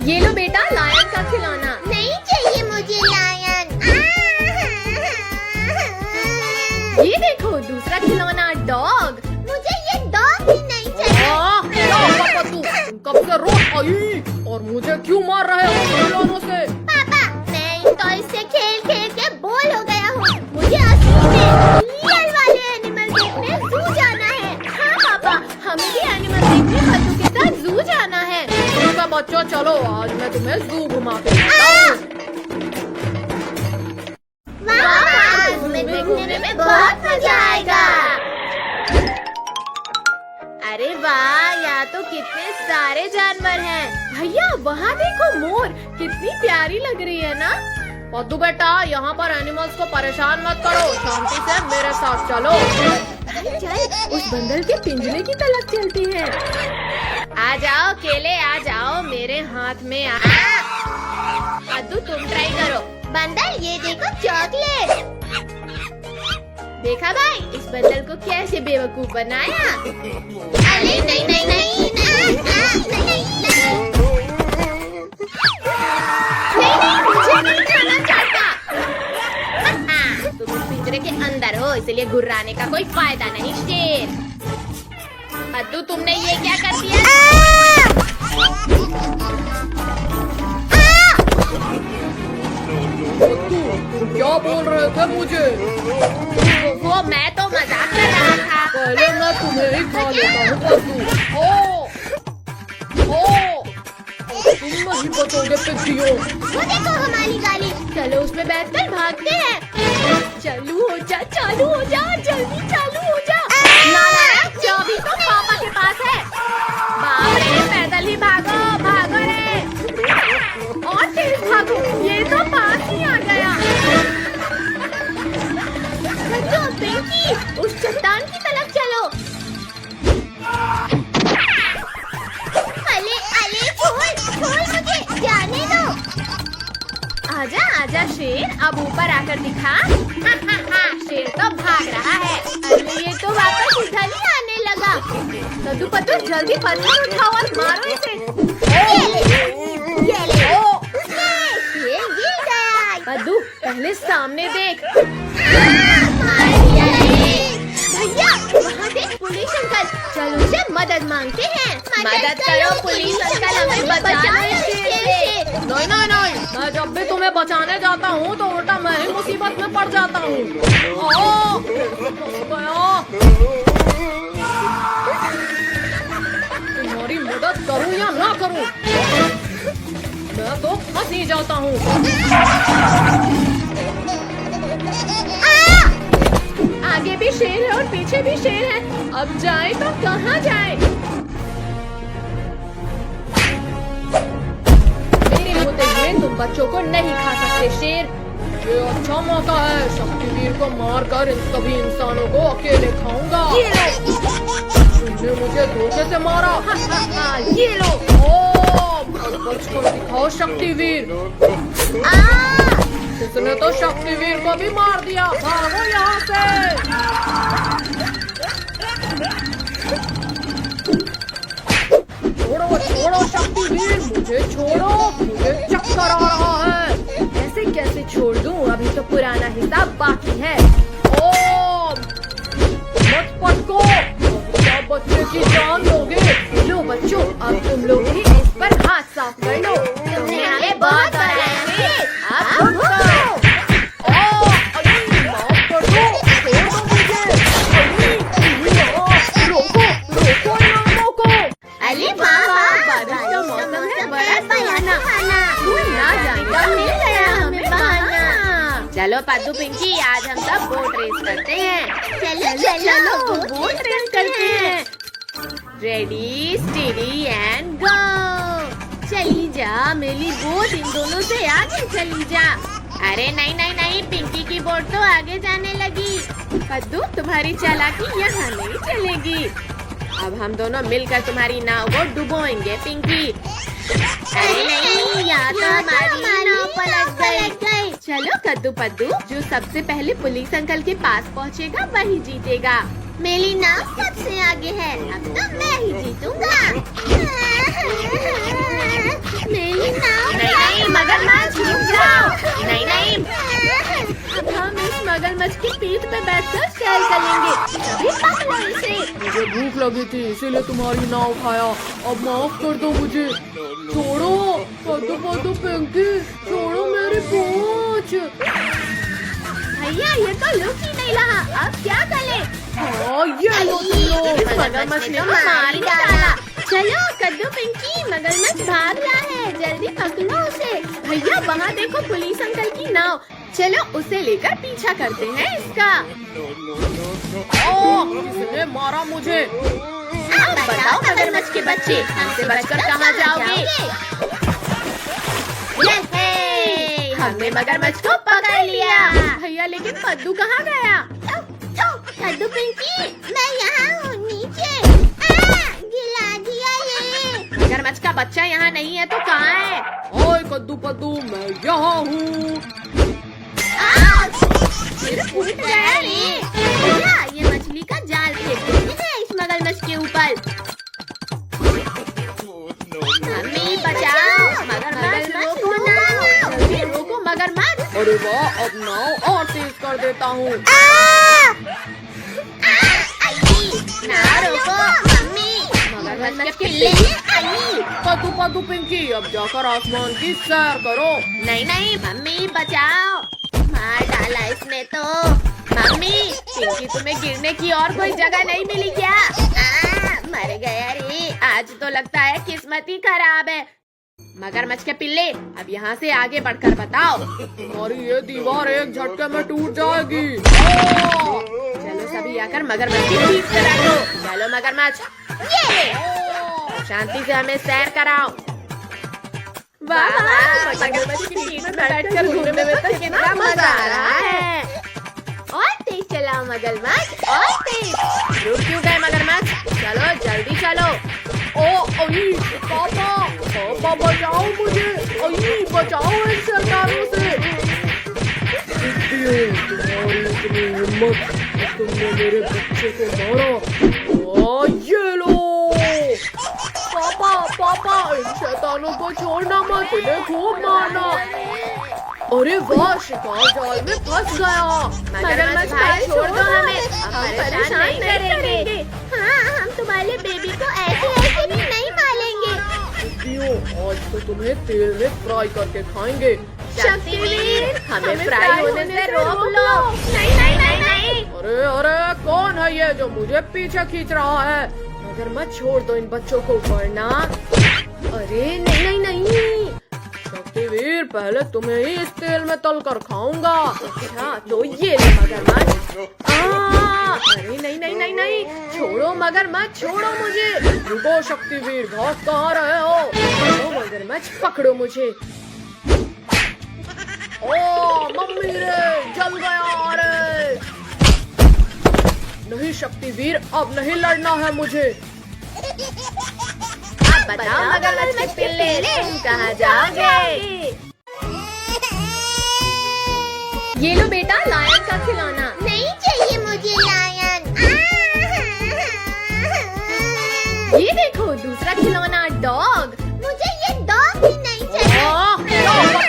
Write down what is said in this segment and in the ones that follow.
ये लो बेटा लायन का खिलौना। नहीं चाहिए मुझे लायन। ये देखो दूसरा खिलौना डॉग। मुझे ये डॉग ही नहीं चाहिए। तू कब से रोज आई और मुझे क्यों मार रहे हो खिलौनों से? पापा मैं इन टॉयज से खेल खेल के बोर हो गया हूँ। मुझे असली में रियल वाले एनिमल देखने जू जाना है। हाँ पापा हमें भी एनिमल देखने पद्दू के साथ जू जाना है। ठीक है बच्चों चलो आज मैं तुम्हें जू घुमा के घूमने में बहुत मजा आएगा। अरे वाह यहाँ तो कितने सारे जानवर हैं। भैया वहाँ देखो मोर कितनी प्यारी लग रही है ना। पद्दू बेटा यहाँ पर एनिमल्स को परेशान मत करो, शांति से मेरे साथ चलो। चल उस बंदर के पिंजरे की तरफ चलती है। आ जाओ केले आ जाओ मेरे हाथ में। पद्दू तुम ट्राई करो। बंदर ये देखो चॉकलेट। देखा भाई इस बंदर को कैसे बेवकूफ बनाया। अरे नहीं नहीं नहीं मुझे नहीं खाना चाहता। तुम इस पिंजरे के अंदर हो इसलिए घुर्राने का कोई फायदा नहीं शेर। पद्दू तुमने ये क्या कर दिया? क्या बोल रहे थे मुझे? वो मैं तो मजाक कर रहा था। पहले मैं तुम्हें ही खा लेता हूँ पद्दू। तुम नहीं बचोगे पिग्गियों। वो देखो हमारी गाड़ी। चलो उसमें बैठकर भागते हैं। चालू हो जा जल्दी चालू हो जा। नालायक चाबी तो पापा के पास है। बाप रे पैदल ही भागो रे और तेज भागो। ये तो पास ही आ गया। बच्चों पिंकी उस चट्टान की तरफ चलो। अले छोड़ मुझे जाने दो। आजा शेर अब ऊपर आकर दिखा। शेर तो भाग रहा है। अरे ये तो वापस इधर ही आने लगा। कद्दू पद्दू जल्दी पत्थर उठाओ और मारो इसे। ये गिर गया। पद्दू पहले सामने देख। भैया वहाँ देख पुलिस अंकल। चलो उसे मदद मांगते हैं। मदद करो पुलिस अंकल हमें बचाओ इस शेर से। नहीं मैं जब भी तुम्हें बचाने जाता हूँ तो उल्टा मैं ही मुसीबत में पड़ जाता हूँ। तुम्हारी मदद करूँ या ना करूँ मैं तो फंस ही जाता हूँ। आगे भी शेर है और पीछे भी शेर है। अब जाए तो कहाँ जाए? मेरे होते हुए तुम बच्चों को नहीं खा सकते शेर। ये अच्छा मौका है। शक्तिवीर को मारकर इन सभी इंसानों को अकेले खाऊंगा। तुमने मुझे धोखे से मारा। ये लो बचकर दिखाओ शक्तिवीर। इसने तो शक्तिवीर को भी मार दिया। भागो यहाँ से। छोड़ो शक्तिवीर मुझे छोड़ो। मुझे चक्कर आ रहा है। ऐसे कैसे छोड़ दूं? अभी तो पुराना हिसाब बाकी है। मत पटको क्या बच्चे की जान लोगे। लो बच्चों अब तुम लोग भी इस पर हाथ साफ कर लो। तुमने हमें बहुत डराया। अब चलो पद्दू पिंकी आज हम सब बोट रेस करते हैं। चलो बोट रेस करते हैं। Ready steady and go. चली जा मेरी बोट इन दोनों से आगे चली जा। अरे नहीं पिंकी की बोट तो आगे जाने लगी। पद्दू तुम्हारी चालाकी यहाँ नहीं चलेगी। अब हम दोनों मिलकर तुम्हारी नाव को डुबोएंगे पिंकी। अरे नहीं यहाँ तो हमारी नाव पलट गई। चलो कद्दू पद्दू जो सबसे पहले पुलिस अंकल के पास पहुँचेगा वही जीतेगा। मेरी नाव सबसे आगे है। अब तो मैं ही जीतूंगा। मेरी लगी थी इसीलिए तुम्हारी नाव उठाया। अब माफ कर दो मुझे। छोड़ो कद्दू पिंकी, छोड़ो मेरी पूंछ। भैया ये तो लुक ही नहीं रहा, अब क्या करें? हाँ ये लो तुम लोग। मगरमच्छ ने तो मार ही डाला। चलो कद्दू पिंकी, मगरमच्छ भाग रहा है, जल्दी पकड़ो उसे। भैया वहाँ देखो पुलिस अंकल की नाव, चलो उसे लेकर पीछा करते हैं इसका। किसने मारा मुझे? अब बताओ मगरमच्छ के बच्चे, हमसे बचकर कहाँ जाओगे? ये हमने मगरमच्छ को पकड़ लिया। भैया लेकिन पद्दू कहाँ गया? कद्दू पिंकी, मैं यहाँ हूँ नीचे। गिला दिया ये। मगरमच्छ का बच्चा यहाँ नहीं है तो कहाँ है? ओए कद्दू पद्दू, मैं यहाँ हूँ। सिर फूट गया रे। भैया ये मछली का जाल फेंक देते हैं इस मगरमच्छ के ऊपर। मम्मी बचाओ, मगरमच्छ रोको ना, जल्दी रोको मगरमच्छ। अरे वाह, अब नाव और तेज कर देता हूँ। ना रोको मम्मी, मगरमच्छ के पिल्ले। कद्दू पद्दू पिंकी, अब जाकर आसमान की सैर करो। नहीं मम्मी बचाओ, मार डाला इसने तो। मम्मी पिंकी तुम्हें गिरने की और कोई जगह नहीं मिली क्या? मर गया रे, आज तो लगता है किस्मत ही खराब है। मगरमच्छ के पिल्ले, अब यहाँ से आगे बढ़कर बताओ। तुम्हारी ये दीवार एक झटके में टूट जाएगी। चलो सभी आकर मगरमच्छ की ठीक करा दो। चलो मगरमच्छ, शांति से हमें सैर कराओ। वाह मगरमच्छ की पीठ में बैठकर घूमने में तो कितना मजा आ रहा है। और तेज चलाओ मगरमच्छ, और तेज। रुक क्यों गए मगरमच्छ? चलो जल्दी चलो। पापा बचाओ मुझे, बचाओ इन सरकारों से। तुम्हारी इतनी हिम्मत, तुमने मेरे बच्चे को मारा। ये लो पापा, इन शैतानों को छोड़ना मत, इन्हें खूब मारना। अरे वाह, शिकार जाल में फंस गया। मगरमच्छ भाई छोड़ दो हमें, हम परेशान नहीं करेंगे। हाँ, हम तुम्हारे बेबी को ऐसे भी नहीं मारेंगे। आज तो तुम्हें तेल में फ्राई करके खाएंगे। शक्तिवीर, हमें फ्राई होने से रोक लो। नहीं। अरे कौन है ये जो मुझे पीछे खींच रहा है? मगरमच्छ छोड़ दो इन बच्चों को, वरना। अरे नहीं। शक्तिवीर, पहले तुम्हें ही इस तेल में तल कर खाऊंगा। अच्छा तो ये ले मगरमच्छ। अरे नहीं, छोड़ो मगरमच्छ, छोड़ो मुझे। रुको शक्तिवीर, भाग कहाँ रहे हो? मगरमच्छ पकड़ो मुझे। ओ मम्मी रे, जल गया रे। नहीं शक्तिवीर, अब नहीं लड़ना है मुझे। अब बताओ मगरमच्छ के पिल्ले, तुम कहाँ जाओगे? ये लो बेटा, लायन का खिलौना। नहीं चाहिए मुझे लायन। ये देखो दूसरा खिलौना, डॉग। मुझे ये डॉग भी नहीं चाहिए।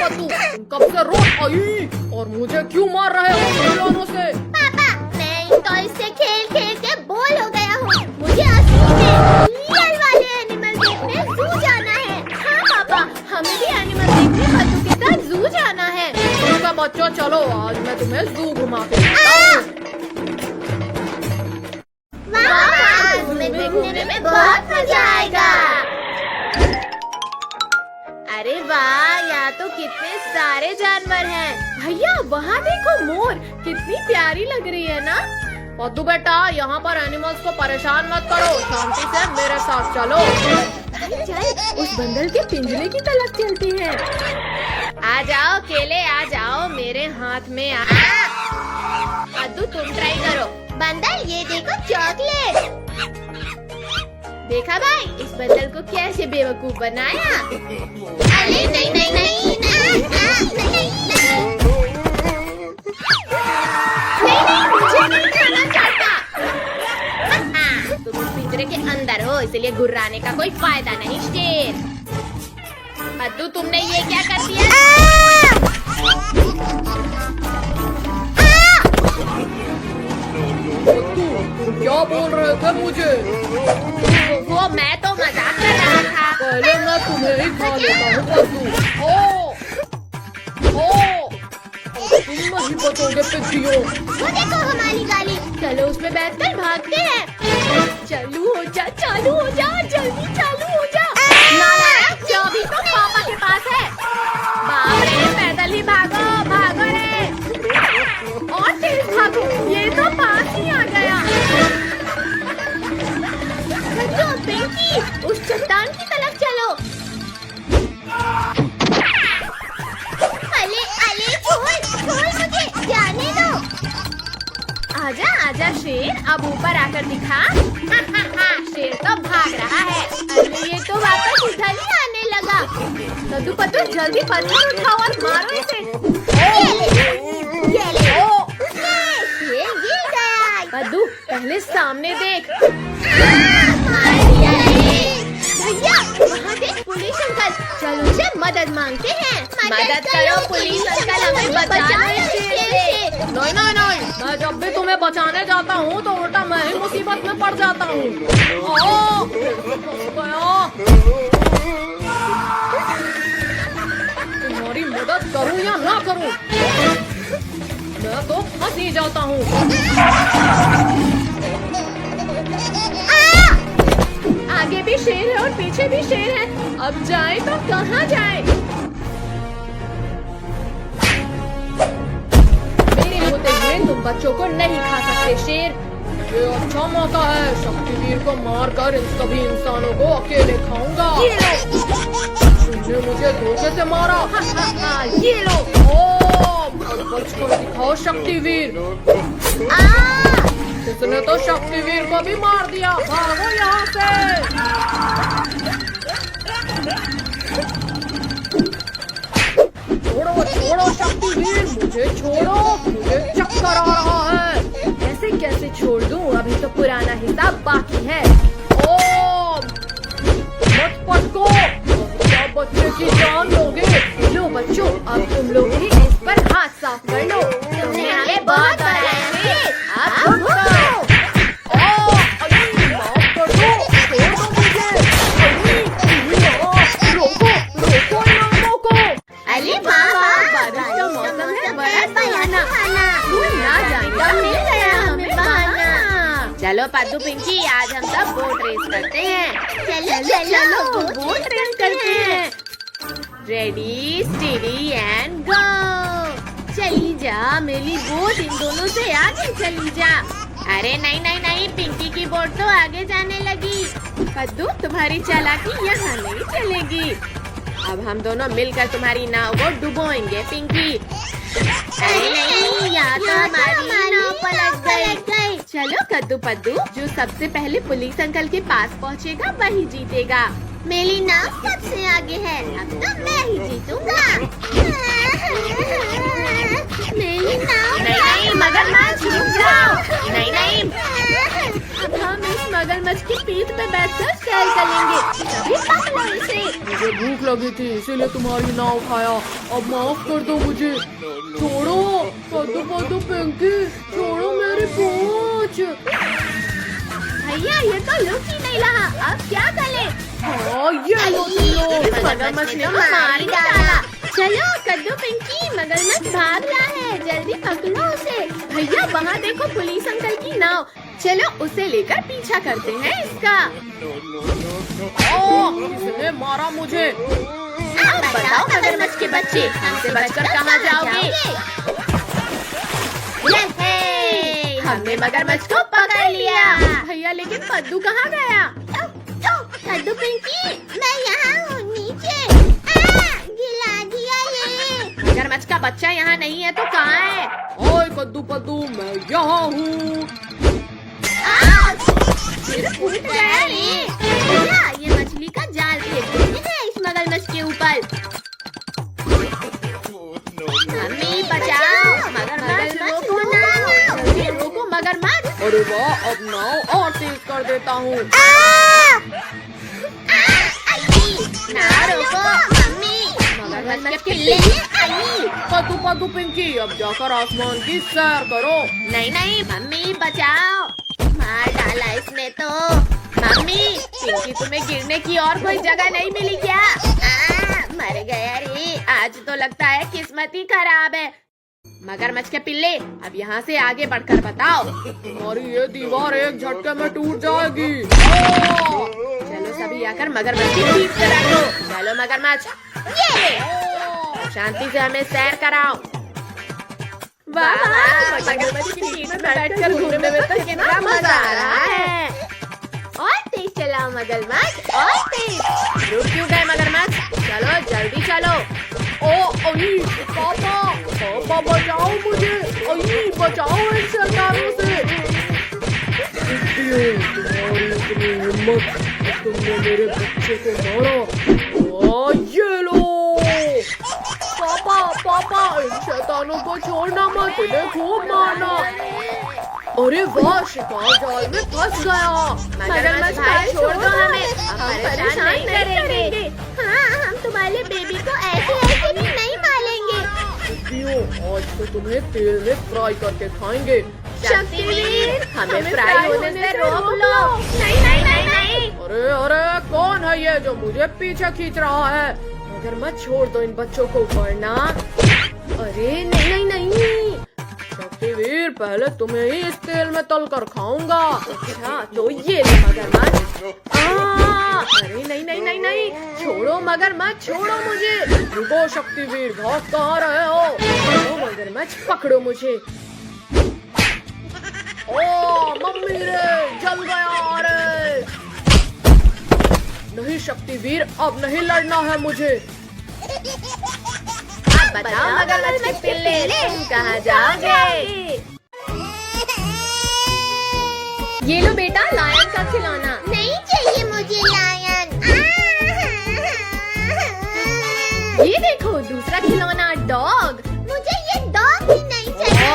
तुम कब से रोज आई और मुझे क्यों मार रहे हो खिलौनों से? पापा, मैं इन टॉयज से खेल के बोर हो गया हूँ। मुझे असली में रियल वाले एनिमल देखने जू जाना है। हाँ पापा, हमें भी एनिमल देखने पद्दू के साथ जू जाना है। ठीक है बच्चों, चलो आज मैं तुम्हें जू घुमा के लाता हूँ। वाह, तुम्हें देखने में बहुत मजा आएगा। अरे वाह, यहाँ तो कितने सारे जानवर हैं। भैया वहाँ देखो मोर, कितनी प्यारी लग रही है ना? पद्दू बेटा, यहाँ पर एनिमल्स को परेशान मत करो, शांति से मेरे साथ चलो। चल उस बंदर के पिंजरे की तरफ चलते हैं। आ जाओ केले, आ जाओ मेरे हाथ में। पद्दू तुम ट्राई करो। बंदर, ये देखो चॉकलेट। देखा भाई, इस बंदर को कैसे बेवकूफ बनाया। अरे नहीं। मुझे नहीं खाना चाहता। तुम पिंजरे के अंदर हो, इसलिए घुर्राने का कोई फायदा नहीं शेर। पद्दू तुमने ये क्या कर दिया? तुम क्या बोल रहे थे मुझे? वो मैं तो मजाक कर रहा था। पहले मैं तुम्हें ही खा लेता हूँ कद्दू। ओ तुम नहीं बचोगे पिंकियों। वो देखो हमारी गाड़ी। चलो उसमें बैठकर भागते हैं। चालू हो जा, जल्दी चालू हो जा। नालायक, चाबी तो पापा के पास है। बाप रे, पैदल ही भागो रे। और तेज भागो, ये तो पास ही आ गया। बच्चों, पिंकी, उस चट्टान की तरफ चलो। अले छोड़ मुझे, जाने दो। आजा शेर, अब ऊपर आकर दिखा। शेर तो भाग रहा है। अरे ये तो वापस उधर ही आने लगा। कद्दू पत्तू, जल्दी पत्थर उठाओ और मारो इसे। ये ले। ये गिर गया। कद्दू, पहले सामने देख। मार दिया रे। भैया, वहाँ देख पुलिस अंकल। चलो उनसे मदद मांगते हैं। मदद करो पुलिस अंकल, हमें बचाओ इस शेर से। नहीं, मैं जब भी तुम्हें बचाने जाता हूँ तो उल्टा मैं ही मुसीबत में पड़ जाता हूँ। तुम्हारी मदद करूँ या ना करूँ, मैं तो फंस ही जाता हूँ। आगे भी शेर है और पीछे भी शेर है। अब जाए तो कहाँ जाए? मेरे मुताबिक तुम बच्चों को नहीं खा सकते शेर। ये अच्छा मौका है, शक्तिवीर को मारकर इन सभी इंसानों को अकेले खाऊंगा। तुमने मुझे धोखे से मारा। ये लो। बच कर दिखाओ शक्तिवीर। इसने तो शक्तिवीर को भी मार दिया। भागो यहाँ से। छोड़ो शक्तिवीर, मुझे छोड़ो, मुझे चक्कर आ रहा है। ऐसे कैसे छोड़ दूं, अभी तो पुराना हिसाब बाकी है। मत पटको, क्या बच्चे की जान लोगे? लो बच्चों, अब तुम लोग ही इस पर हाथ साफ कर लो। तुमने हमें बहुत डराया है। अब चलो पद्दू पिंकी, आज हम सब बोट रेस करते हैं। चलो बोट रेस करते हैं। Ready steady and go. चली जा मेरी बोट, इन दोनों से आगे चली जा। अरे नहीं, पिंकी की बोट तो आगे जाने लगी। पद्दू, तुम्हारी चालाकी यहाँ नहीं चलेगी। अब हम दोनों मिलकर तुम्हारी नाव को डुबोएंगे पिंकी। अरे नहीं, यहाँ तो हमारी नाव पलट गई। चलो कद्दू पद्दू, जो सबसे पहले पुलिस अंकल के पास पहुँचेगा वही जीतेगा। मेरी नाव सबसे आगे है, अब तो मैं ही जीतूंगा। मेरी नाव। नहीं, मगरमच्छ रुक जाओ। नहीं, अब हम इस मगरमच्छ की पीठ पे बैठकर सैर करेंगे। तभी पकड़ो इसे। मुझे भूख लगी थी, इसीलिए तुम्हारी नाव खाया। अब माफ कर दो मुझे। छोड़ो कद्दू पिंकी, छोड़ो मेरी पूंछ। भैया, ये तो लुक ही नहीं रहा, अब क्या करें? ये लो मगरमच्छ ने मार ही डाला। चलो कद्दू पिंकी, मगरमच्छ भाग रहा है, जल्दी पकड़ो उसे। भैया, वहाँ देखो पुलिस अंकल की नाव। चलो उसे लेकर पीछा करते हैं इसका। किसने मारा मुझे? अब बताओ मगरमच्छ के बच्चे, हमसे बचकर कहाँ जाओगे? हमने मगरमच्छ को पकड़ लिया। भैया, लेकिन पद्दू कहाँ गया? कद्दू पिंकी, मैं यहाँ हूँ नीचे। गिला दिया ये। मगरमच्छ का बच्चा यहाँ नहीं है तो कहाँ है? ओए कद्दू पद्दू, मैं यहाँ हूँ। फूट गया रे। भैया, ये मछली का जाल फेंक देते हैं इस मगरमच्छ के ऊपर। मम्मी बचाओ, मगरमच्छ रोको ना। जल्दी रोको मगरमच्छ। अरे वाह, अब नाव और तेज कर देता हूँ। ना रोको मम्मी, मगरमच्छ के पिल्ले। पद्दू पिंकी, अब जाकर आसमान की सैर करो। नहीं नहीं मम्मी बचाओ, मार डाला इसने तो। मम्मी पिंकी तुम्हें गिरने की और कोई जगह नहीं मिली क्या? मर गया रे, आज तो लगता है किस्मत ही खराब है। मगरमच्छ के पिल्ले, अब यहाँ से आगे बढ़कर बताओ। और ये दीवार एक झटके में टूट जाएगी। चलो सभी आकर मगरमच्छ की पीठ पे रखो। चलो मगरमच्छ, शांति से हमें सैर कराओ। वाह वाह, मगरमच्छ की पीठ पे बैठकर घूमने में तो कितना मजा आ रहा है। और तेज चलाओ मगरमच्छ, और तेज। रुक क्यों गए मगरमच्छ? चलो जल्दी चलो। पापा पापा बचाओ मुझे, बचाओ इन शैतानों से। तुम्हारी इतनी हिम्मत, तुमने मेरे बच्चे को मारा। ये लो पापा, पापा इन शैतानों को छोड़ना मत, इन्हें खूब मारना। अरे वाह, शिकार जाल में फंस गया। मगरमच्छ भाई छोड़ दो हमें, हम परेशान नहीं करेंगे। हाँ, हम तुम्हारे बेबी को ऐसे भी नहीं पालेंगे। आज तो तुम्हें तेल में फ्राई करके खाएंगे। शक्तिवीर, हमें फ्राई होने से रोक लो। नहीं नहीं नहीं नहीं। अरे अरे, कौन है ये जो मुझे पीछे खींच रहा है? मगरमच्छ छोड़ दो इन बच्चों को, वरना। अरे नहीं नहीं नहीं, शक्तिवीर पहले तुम्हें ही इस तेल में तल कर खाऊंगा। अच्छा तो ये ले मगरमच्छ। अरे नहीं नहीं नहीं नहीं, छोड़ो मगरमच्छ, छोड़ो मुझे। रुको शक्तिवीर, भाग कहाँ रहे हो? ओ मगरमच्छ पकड़ो मुझे। ओ मम्मी रे, जल गया रे। नहीं शक्तिवीर, अब नहीं लड़ना है मुझे। बताओ मगरमच्छ के पिल्ले, तुम कहाँ जाओगे? ये लो बेटा, लायन का खिलौना। नहीं चाहिए मुझे लायन। ये देखो दूसरा खिलौना, डॉग। मुझे ये डॉग ही नहीं चाहिए।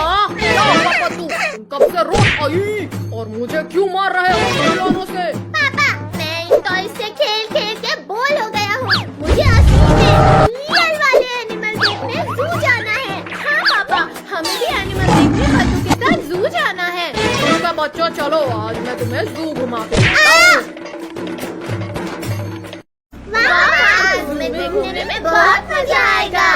तुम कब से रोज आई और मुझे क्यों मार रहे हो खिलौनों से? पापा, मैं इन टॉयज से खेल खेल के बोर हो गया हूँ। मुझे असली में रियल वाले एनिमल देखने जू जाना है। हाँ पापा, हमें भी एनिमल देखने पद्दू के साथ जू जाना है। ठीक है बच्चों, चलो आज मैं तुम्हें जू घुमा के लाऊं। वाह, इसमें देखने में बहुत मजा आएगा।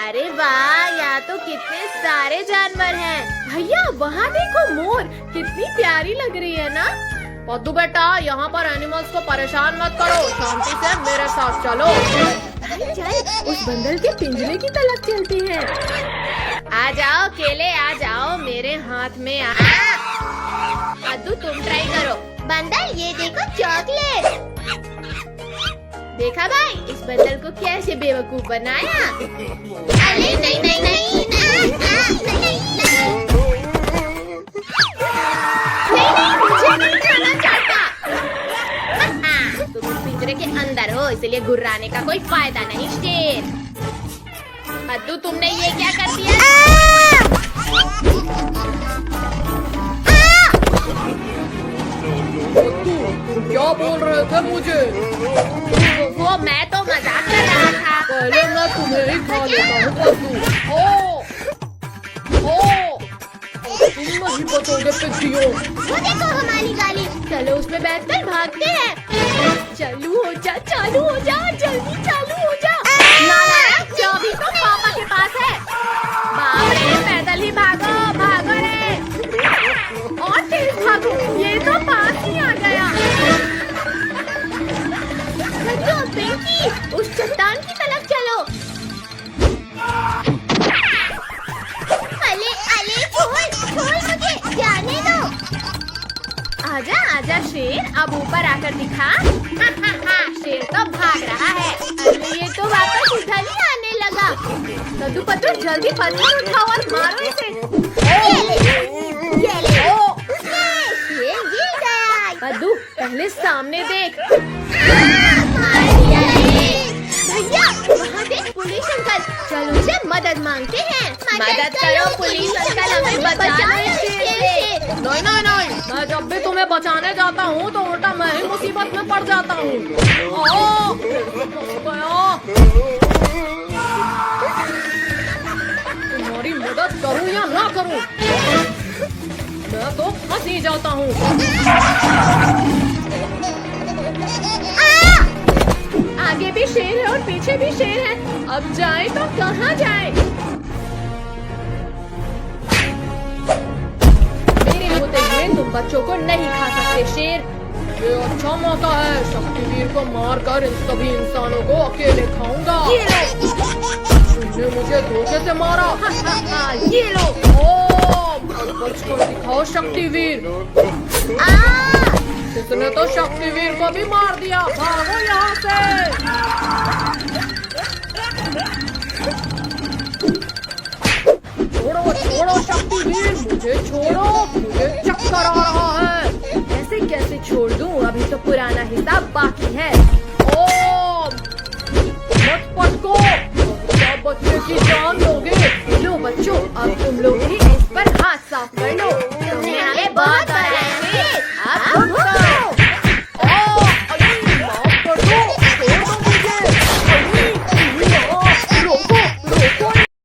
अरे वाह, यहाँ तो कितने सारे जानवर हैं। भैया वहाँ देखो मोर, कितनी प्यारी लग रही है ना। पद्दू बेटा, यहाँ पर एनिमल्स को परेशान मत करो, शांति से मेरे साथ चलो। चल उस बंदर के पिंजरे की तरफ चलते हैं। आ जाओ केले, आ जाओ मेरे हाथ में। पद्दू तुम ट्राई करो। बंदर ये देखो चॉकलेट। देखा भाई, इस बंदर को कैसे बेवकूफ बनाया। अरे नहीं नहीं नहीं, मुझे नहीं खाना चाहता। तुम पिंजरे के अंदर हो, इसलिए घुर्राने का कोई फायदा नहीं शेर। पद्दू तुमने ये क्या कर दिया? तुम क्या बोल रहे थे मुझे? वो मैं तो मजाक कर रहा था। पहले मैं तुम्हें ही खा लेता हूँ पद्दू। तुम नहीं बचोगे पिग्गियों। वो देखो हमारी गाड़ी। चलो उसमें बैठकर भागते हैं। चालू हो जा, चालू हो जा, जल्दी चालू हो जा। नालायक, चाबी तो पापा के पास है। बाप रे, पैदल ही भागो, भागो रे। और तेज भागो, ये तो पास ही आ गया। बच्चों, पिंकी, उस चट्टान की तरफ चलो। अले अले, छोड़ मुझे, जाने दो। आजा आजा शेर, अब ऊपर आकर दिखा। शेर तो भाग रहा है। अरे ये तो वापस उधर ही आने लगा। कद्दू पत्तू जल्दी पत्थर उठाओ और मारो इसे। ये ले। शेर गिर गया। कद्दू पहले सामने देख। मार दिया रे। भैया वहाँ देख पुलिस अंकल, चलो उसे मदद मांगते हैं। मदद करो पुलिस अंकल, हमें बचाओ इस शेर से। नहीं नहीं नहीं, मैं जब भी तुम्हें बचाने जाता हूँ तो उल्टा मैं ही मुसीबत में पड़ जाता हूँ। करूं? मैं तो फंस ही जाता हूँ। आगे भी शेर है और पीछे भी शेर है। अब जाए तो कहाँ जाए? मेरे होते हुए तुम बच्चों को नहीं खा सकते शेर। ये अच्छा मौका है, शक्तिवीर को मारकर इन सभी इंसानों को अकेले खाऊंगा। ये लो, तुमने मुझे धोखे से मारा। ये लो। बचकर दिखाओ शक्तिवीर। इसने तो शक्तिवीर को भी मार दिया। भागो यहाँ से। छोड़ो छोड़ो शक्तिवीर, मुझे छोड़ो, मुझे चक्कर आ रहा है। ऐसे कैसे छोड़ दूं? अभी तो पुराना हिसाब बाकी है।